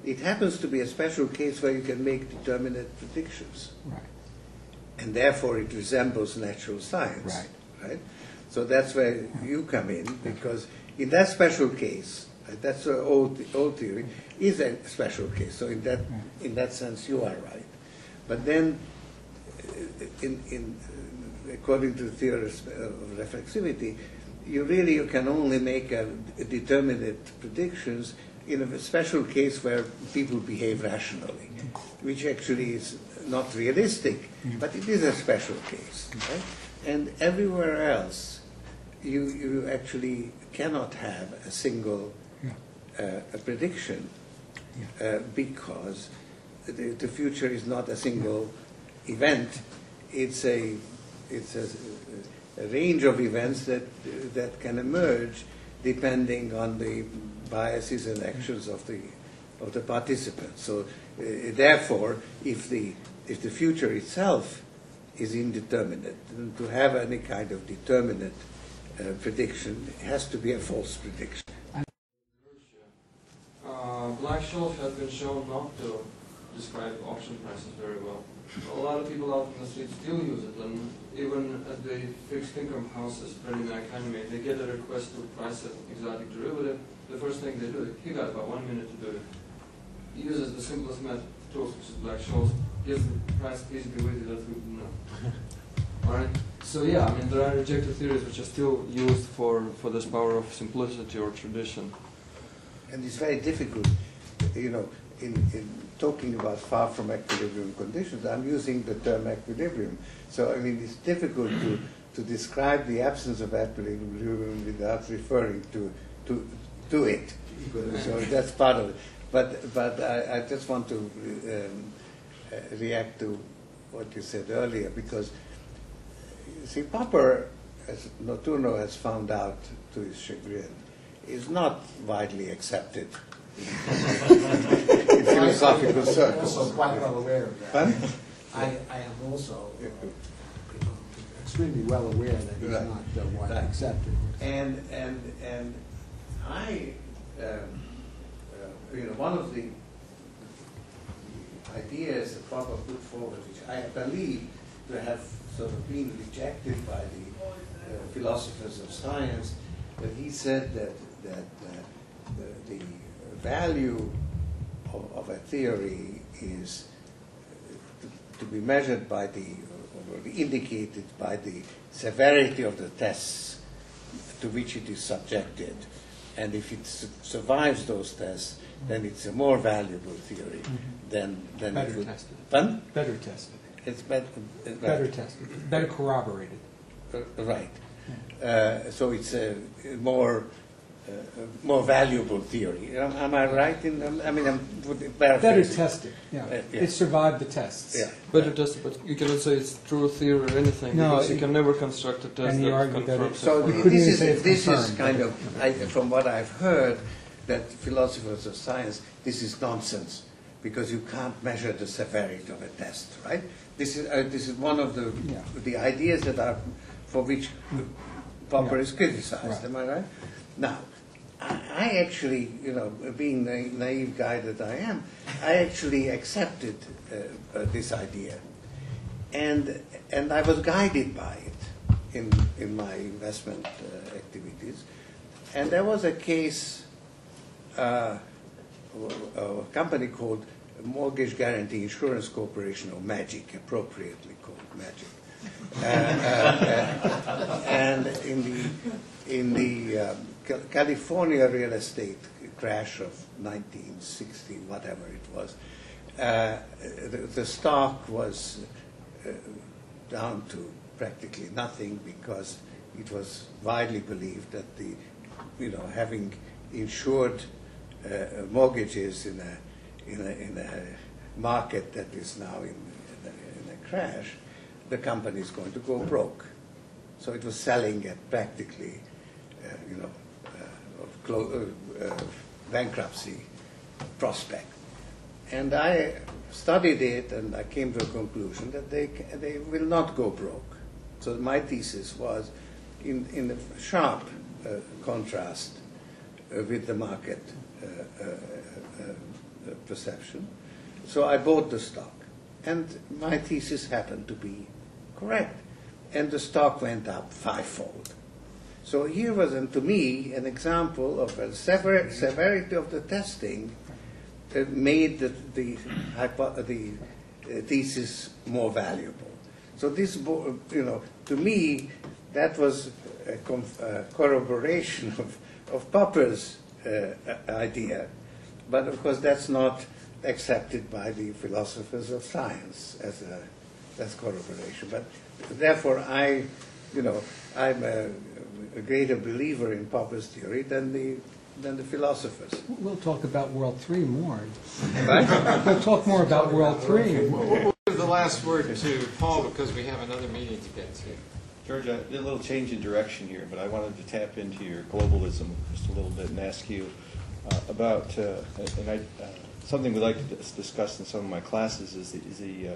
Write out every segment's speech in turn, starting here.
it happens to be a special case where you can make determinate predictions. Right. And therefore it resembles natural science. Right. Right? So that's where you come in, because in that special case, that's an old theory, is a special case. So in that sense, you are right. But then, according to the theory of reflexivity, you can only make determinate predictions in a special case where people behave rationally, which actually is not realistic, but it is a special case. Right? And everywhere else, you actually cannot have a single a prediction because the future is not a single event. It's a range of events that can emerge depending on the biases and actions of the participants. So therefore, if the future itself is indeterminate, then to have any kind of determinate prediction, it has to be a false prediction. Black shells have been shown not to describe option prices very well. A lot of people out in the street still use it, and even at the fixed income houses, Freddie Mac, they get a request to price an exotic derivative. The first thing they do, he got about 1 minute to do it. He uses the simplest method tools, which is Black Scholes, gives the price basically weighted as we know. Alright? So yeah, I mean, there are rejected theories which are still used for this power of simplicity or tradition. And it's very difficult, in talking about far from equilibrium conditions, I'm using the term equilibrium. So, I mean, it's difficult to describe the absence of equilibrium without referring to it. So that's part of it. But I just want to react to what you said earlier, because, see, Popper, as Noturno has found out to his chagrin, is not widely accepted in philosophical circles. I'm also quite well aware of that. Huh? I am also extremely well aware that he's Right. not widely accepted. And I, one of the ideas that Popper put forward, which I believe to have sort of been rejected by the philosophers of science, that he said that the value of a theory is to be measured by or indicated by the severity of the tests to which it is subjected. And if it survives those tests, then it's a more valuable theory than better it would. tested. Pardon? Better tested. It's better. Better tested. Better corroborated. Right. So it's a more valuable theory. Am I right? I'm Better paraphrasing. tested. Yeah. Yeah. It survived the tests. Yeah. Better tested, but you cannot say it's true theory or anything, No, because you can never construct a test and he that argued that confirms So We it. couldn't even say it's this is confirmed. kind of, from what I've heard, that philosophers of science, this is nonsense, because you can't measure the severity of a test, right? This is one of the ideas that are for which Popper is criticized. Right. Am I right? Now, I actually, being the naive guy that I am, I actually accepted this idea, and I was guided by it in my investment activities. And there was a case, a company called Mortgage Guarantee Insurance Corporation, or MAGIC, appropriately called MAGIC. And in the California real estate crash of 1960, whatever it was, the stock was down to practically nothing, because it was widely believed that having insured mortgages in a market that is now in a crash, the company is going to go broke. So it was selling at practically, bankruptcy prospect. And I studied it, and I came to a conclusion that they will not go broke. So my thesis was in a sharp contrast with the market perception. So I bought the stock, and my thesis happened to be correct, and the stock went up fivefold. So here was, to me, an example of a severity of the testing that made the thesis more valuable. So this, to me, that was a corroboration of Popper's idea. But of course, that's not accepted by the philosophers of science as corroboration. But therefore, I'm a greater believer in Popper's theory than the philosophers. We'll talk about World 3 more. Right? We'll talk more about World 3. We'll give the last word to Paul because we have another meeting to get to. George, I did a little change in direction here, but I wanted to tap into your globalism just a little bit and ask you about, something we like to discuss in some of my classes is the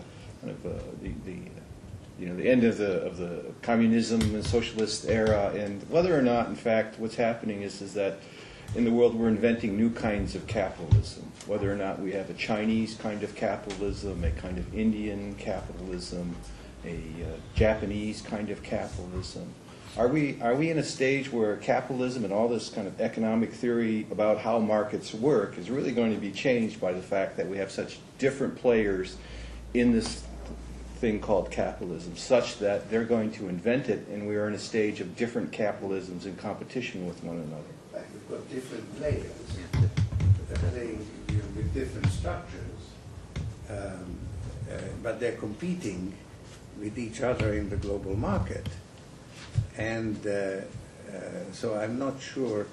end of the communism and socialist era, and whether or not, in fact, what's happening is that in the world we're inventing new kinds of capitalism. Whether or not we have a Chinese kind of capitalism, a kind of Indian capitalism, a Japanese kind of capitalism. Are we in a stage where capitalism and all this kind of economic theory about how markets work is really going to be changed by the fact that we have such different players in this thing called capitalism, such that they're going to invent it, and we are in a stage of different capitalisms in competition with one another? We've got different players playing with different structures, but they're competing with each other in the global market. And so I'm not sure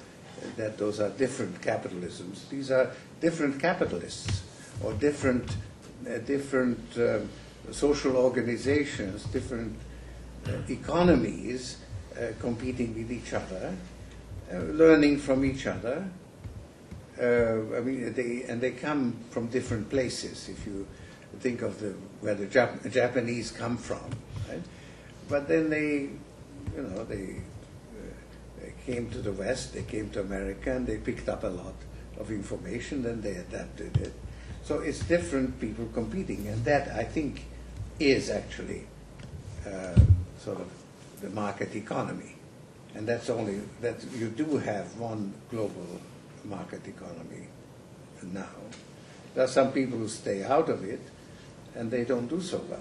that those are different capitalisms. These are different capitalists or different social organizations, different economies competing with each other, learning from each other. They come from different places. If you think of where the Japanese come from, right? But then they came to the West, they came to America, and they picked up a lot of information, then they adapted it. So it's different people competing, and that, I think, is actually sort of the market economy. And that's only that you do have one global market economy now. There are some people who stay out of it, and they don't do so well.